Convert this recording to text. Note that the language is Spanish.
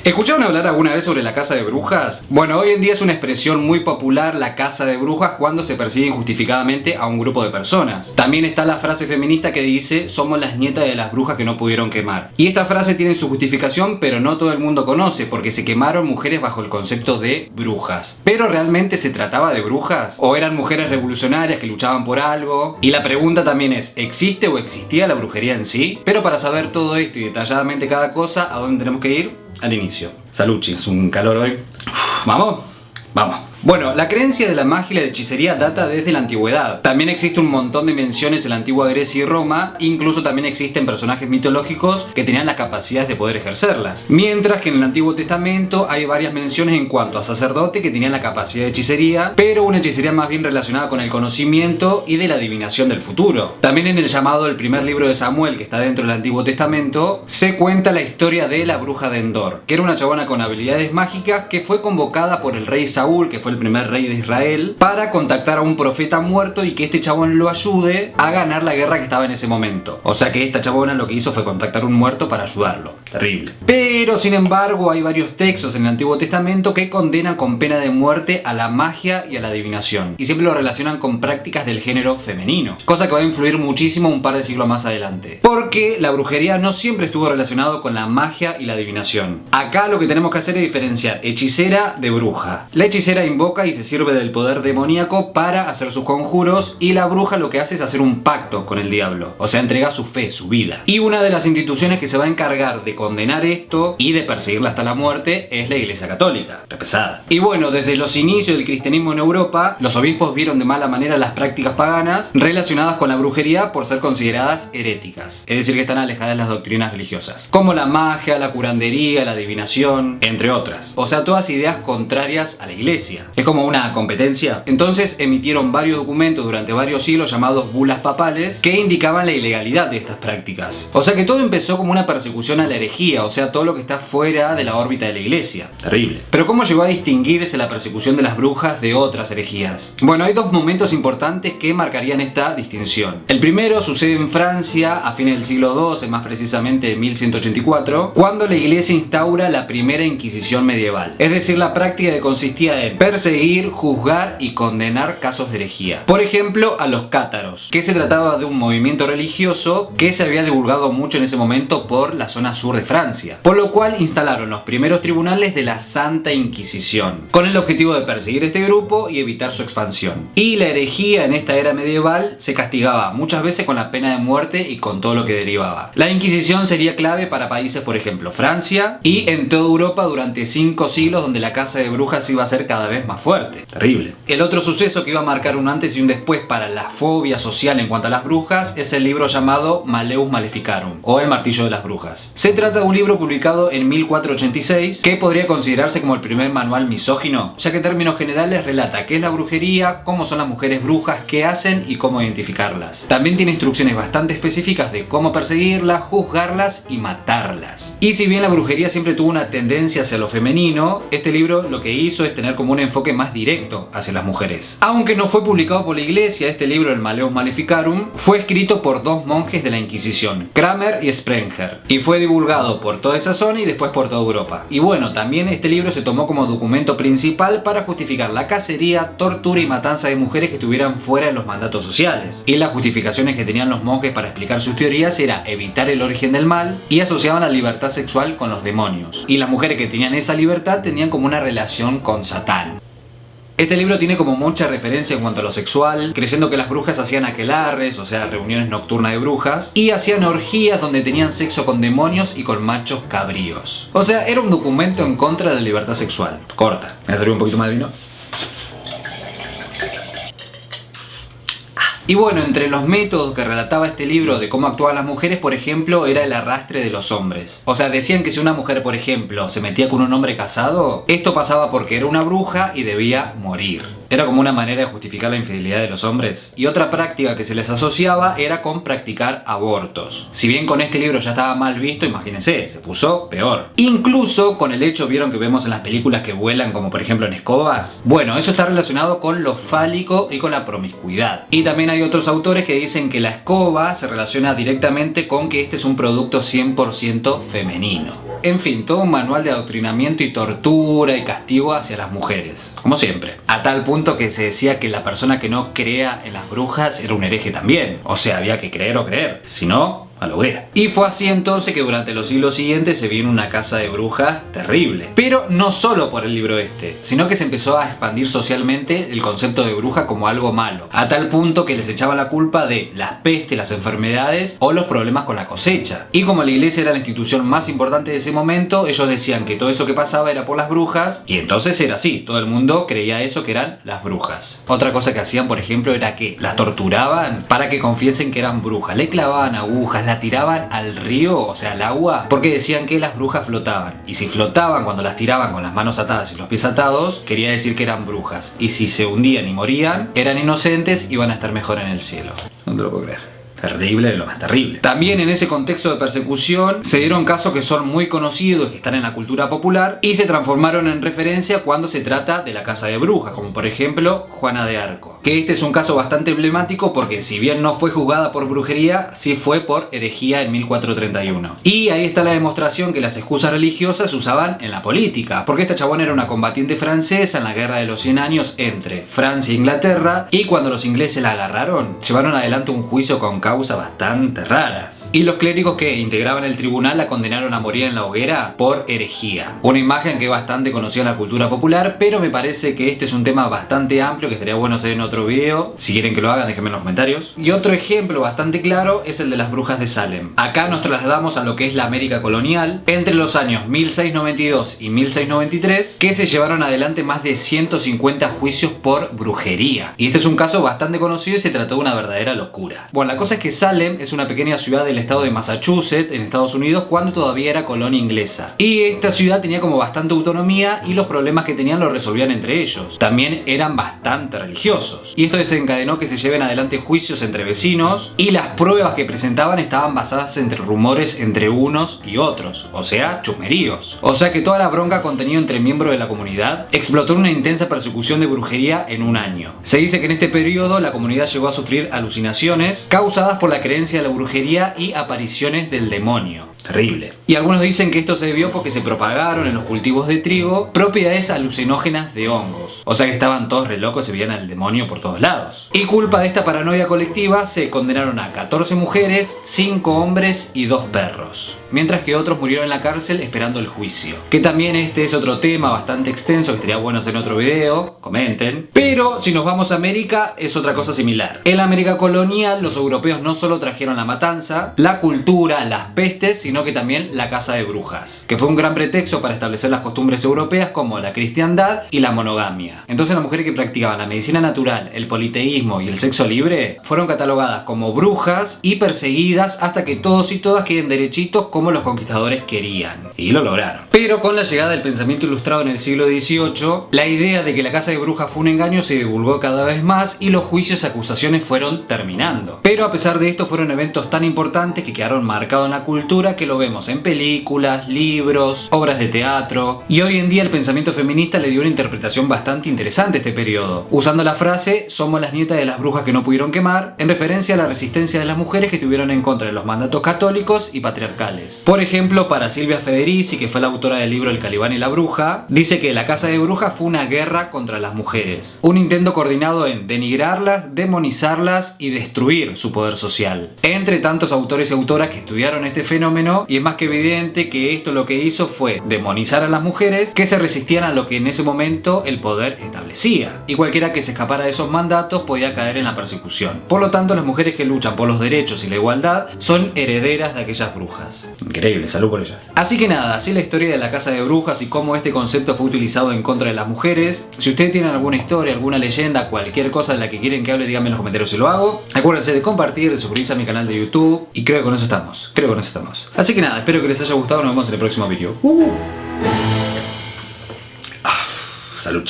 ¿Escucharon hablar alguna vez sobre la caza de brujas? Bueno, hoy en día es una expresión muy popular la caza de brujas cuando se persigue injustificadamente a un grupo de personas. También está la frase feminista que dice: somos las nietas de las brujas que no pudieron quemar. Y esta frase tiene su justificación, pero no todo el mundo conoce, porque se quemaron mujeres bajo el concepto de brujas. ¿Pero realmente se trataba de brujas? ¿O eran mujeres revolucionarias que luchaban por algo? Y la pregunta también es: ¿existe o existía la brujería en sí? Pero para saber todo esto y detalladamente cada cosa, ¿a dónde tenemos que ir? Al inicio. Salud, chicos, un calor hoy. ¿Vamos? Vamos. Bueno, la creencia de la magia y la hechicería data desde la antigüedad. También existe un montón de menciones en la antigua Grecia y Roma, incluso también existen personajes mitológicos que tenían las capacidades de poder ejercerlas. Mientras que en el Antiguo Testamento hay varias menciones en cuanto a sacerdotes que tenían la capacidad de hechicería, pero una hechicería más bien relacionada con el conocimiento y de la adivinación del futuro. También en el llamado el primer libro de Samuel, que está dentro del Antiguo Testamento, se cuenta la historia de la bruja de Endor, que era una chabona con habilidades mágicas que fue convocada por el rey Saúl, que fue el primer rey de Israel, para contactar a un profeta muerto y que este chabón lo ayude a ganar la guerra que estaba en ese momento. O sea que esta chabona lo que hizo fue contactar a un muerto para ayudarlo. Terrible. Pero sin embargo hay varios textos en el Antiguo Testamento que condenan con pena de muerte a la magia y a la adivinación, y siempre lo relacionan con prácticas del género femenino, cosa que va a influir muchísimo un par de siglos más adelante, porque la brujería no siempre estuvo relacionado con la magia y la adivinación. Acá lo que tenemos que hacer es diferenciar hechicera de bruja. La hechicera invoca y se sirve del poder demoníaco para hacer sus conjuros, y la bruja lo que hace es hacer un pacto con el diablo, o sea, entrega su fe, su vida. Y una de las instituciones que se va a encargar de condenar esto y de perseguirla hasta la muerte es la Iglesia Católica, re pesada. Y bueno, desde los inicios del cristianismo en Europa, los obispos vieron de mala manera las prácticas paganas relacionadas con la brujería por ser consideradas heréticas, es decir, que están alejadas de las doctrinas religiosas, como la magia, la curandería, la adivinación, entre otras. O sea, todas ideas contrarias a la Iglesia. Es como una competencia. Entonces emitieron varios documentos durante varios siglos llamados bulas papales que indicaban la ilegalidad de estas prácticas. O sea que todo empezó como una persecución a la herejía, o sea, todo lo que está fuera de la órbita de la Iglesia. Terrible. Pero ¿cómo llegó a distinguirse la persecución de las brujas de otras herejías? Bueno, hay dos momentos importantes que marcarían esta distinción. El primero sucede en Francia a fines del siglo II, más precisamente en 1184, cuando la Iglesia instaura la primera Inquisición medieval. Es decir, la práctica que consistía en perseguir, juzgar y condenar casos de herejía. Por ejemplo, a los cátaros, que se trataba de un movimiento religioso que se había divulgado mucho en ese momento por la zona sur de Francia, por lo cual instalaron los primeros tribunales de la Santa Inquisición, con el objetivo de perseguir este grupo y evitar su expansión. Y la herejía en esta era medieval se castigaba muchas veces con la pena de muerte y con todo lo que derivaba. La Inquisición sería clave para países, por ejemplo, Francia, y en toda Europa durante 5 siglos, donde la caza de brujas iba a ser cada vez más fuerte. Terrible. El otro suceso que iba a marcar un antes y un después para la fobia social en cuanto a las brujas es el libro llamado Malleus Maleficarum, o El Martillo de las Brujas. Se trata de un libro publicado en 1486 que podría considerarse como el primer manual misógino, ya que en términos generales relata qué es la brujería, cómo son las mujeres brujas, qué hacen y cómo identificarlas. También tiene instrucciones bastante específicas de cómo perseguirlas, juzgarlas y matarlas. Y si bien la brujería siempre tuvo una tendencia hacia lo femenino, este libro lo que hizo es tener como un enfoque más directo hacia las mujeres. Aunque no fue publicado por la Iglesia, este libro, el Malleus Maleficarum, fue escrito por dos monjes de la Inquisición, Kramer y Sprenger, y fue divulgado por toda esa zona y después por toda Europa. Y bueno, también este libro se tomó como documento principal para justificar la cacería, tortura y matanza de mujeres que estuvieran fuera de los mandatos sociales. Y las justificaciones que tenían los monjes para explicar sus teorías era evitar el origen del mal, y asociaban la libertad sexual con los demonios. Y las mujeres que tenían esa libertad tenían como una relación con Satán. Este libro tiene como mucha referencia en cuanto a lo sexual, creyendo que las brujas hacían aquelarres, o sea, reuniones nocturnas de brujas, y hacían orgías donde tenían sexo con demonios y con machos cabríos. O sea, era un documento en contra de la libertad sexual. Corta. ¿Me va a servir un poquito más de vino? Y bueno, entre los métodos que relataba este libro de cómo actuaban las mujeres, por ejemplo, era el arrastre de los hombres. O sea, decían que si una mujer, por ejemplo, se metía con un hombre casado, esto pasaba porque era una bruja y debía morir. Era como una manera de justificar la infidelidad de los hombres. Y otra práctica que se les asociaba era con practicar abortos. Si bien con este libro ya estaba mal visto, imagínense, se puso peor. Incluso con el hecho, vieron que vemos en las películas que vuelan, como por ejemplo en escobas. Bueno, eso está relacionado con lo fálico y con la promiscuidad. Y también hay otros autores que dicen que la escoba se relaciona directamente con que este es un producto 100% femenino. En fin, todo un manual de adoctrinamiento y tortura y castigo hacia las mujeres, como siempre. A tal punto que se decía que la persona que no crea en las brujas era un hereje también. O sea, había que creer o creer. Si no, a la hoguera. Y fue así entonces que durante los siglos siguientes se vino una casa de brujas terrible. Pero no solo por el libro este, sino que se empezó a expandir socialmente el concepto de bruja como algo malo, a tal punto que les echaban la culpa de las pestes, las enfermedades o los problemas con la cosecha. Y como la iglesia era la institución más importante de ese momento, ellos decían que todo eso que pasaba era por las brujas, y entonces era así, todo el mundo creía eso, que eran las brujas. Otra cosa que hacían, por ejemplo, era que las torturaban para que confiesen que eran brujas, le clavaban agujas, la tiraban al río, o sea al agua, porque decían que las brujas flotaban, y si flotaban cuando las tiraban con las manos atadas y los pies atados, quería decir que eran brujas, y si se hundían y morían, eran inocentes y iban a estar mejor en el cielo. No te lo puedo creer. Terrible de lo más terrible. También en ese contexto de persecución se dieron casos que son muy conocidos, que están en la cultura popular y se transformaron en referencia cuando se trata de la casa de brujas, como por ejemplo Juana de Arco. Que este es un caso bastante emblemático porque si bien no fue juzgada por brujería, sí fue por herejía en 1431. Y ahí está la demostración que las excusas religiosas se usaban en la política, porque esta chabona era una combatiente francesa en la guerra de los 100 años entre Francia e Inglaterra, y cuando los ingleses la agarraron, llevaron adelante un juicio con causas bastante raras. Y los clérigos que integraban el tribunal la condenaron a morir en la hoguera por herejía. Una imagen que es bastante conocida en la cultura popular, pero me parece que este es un tema bastante amplio que estaría bueno hacer en otro video. Si quieren que lo hagan, déjenme en los comentarios. Y otro ejemplo bastante claro es el de las brujas de Salem. Acá nos trasladamos a lo que es la América colonial entre los años 1692 y 1693, que se llevaron adelante más de 150 juicios por brujería. Y este es un caso bastante conocido y se trató de una verdadera locura. Bueno, la cosa es que Salem es una pequeña ciudad del estado de Massachusetts, en Estados Unidos, cuando todavía era colonia inglesa. Y esta ciudad tenía como bastante autonomía y los problemas que tenían los resolvían entre ellos. También eran bastante religiosos. Y esto desencadenó que se lleven adelante juicios entre vecinos y las pruebas que presentaban estaban basadas entre rumores entre unos y otros, o sea, chusmeríos. O sea que toda la bronca contenida entre miembros de la comunidad explotó en una intensa persecución de brujería en un año. Se dice que en este periodo la comunidad llegó a sufrir alucinaciones causadas por la creencia de la brujería y apariciones del demonio. Terrible. Y algunos dicen que esto se debió porque se propagaron en los cultivos de trigo propiedades alucinógenas de hongos. O sea que estaban todos re locos, se veían al demonio por todos lados. Y culpa de esta paranoia colectiva se condenaron a 14 mujeres, 5 hombres y 2 perros. Mientras que otros murieron en la cárcel esperando el juicio. Que también este es otro tema bastante extenso que estaría bueno hacer en otro video, comenten. Pero si nos vamos a América es otra cosa similar. En la América colonial los europeos no solo trajeron la matanza, la cultura, las pestes, sino que también la caza de brujas, que fue un gran pretexto para establecer las costumbres europeas como la cristiandad y la monogamia. Entonces las mujeres que practicaban la medicina natural, el politeísmo y el sexo libre fueron catalogadas como brujas y perseguidas hasta que todos y todas queden derechitos como los conquistadores querían. Y lo lograron. Pero con la llegada del pensamiento ilustrado en el siglo XVIII, la idea de que la casa de brujas fue un engaño se divulgó cada vez más y los juicios y acusaciones fueron terminando. Pero a pesar de esto fueron eventos tan importantes que quedaron marcados en la cultura que lo vemos en películas, libros, obras de teatro. Y hoy en día el pensamiento feminista le dio una interpretación bastante interesante a este periodo, usando la frase "somos las nietas de las brujas que no pudieron quemar", en referencia a la resistencia de las mujeres que estuvieron en contra de los mandatos católicos y patriarcales. Por ejemplo, para Silvia Federici, que fue la autora del libro El Calibán y la Bruja, dice que la casa de brujas fue una guerra contra las mujeres, un intento coordinado en denigrarlas, demonizarlas y destruir su poder social. Entre tantos autores y autoras que estudiaron este fenómeno, y es más que evidente que esto lo que hizo fue demonizar a las mujeres que se resistían a lo que en ese momento el poder establecía, y cualquiera que se escapara de esos mandatos podía caer en la persecución. Por lo tanto, las mujeres que luchan por los derechos y la igualdad son herederas de aquellas brujas. Increíble, salud por ellas. Así que nada, así la historia de la casa de brujas y cómo este concepto fue utilizado en contra de las mujeres. Si ustedes tienen alguna historia, alguna leyenda, cualquier cosa de la que quieren que hable, díganme en los comentarios si lo hago. Acuérdense de compartir, de suscribirse a mi canal de YouTube, y creo que con eso estamos. Así que nada, espero que les haya gustado, nos vemos en el próximo video. Salud.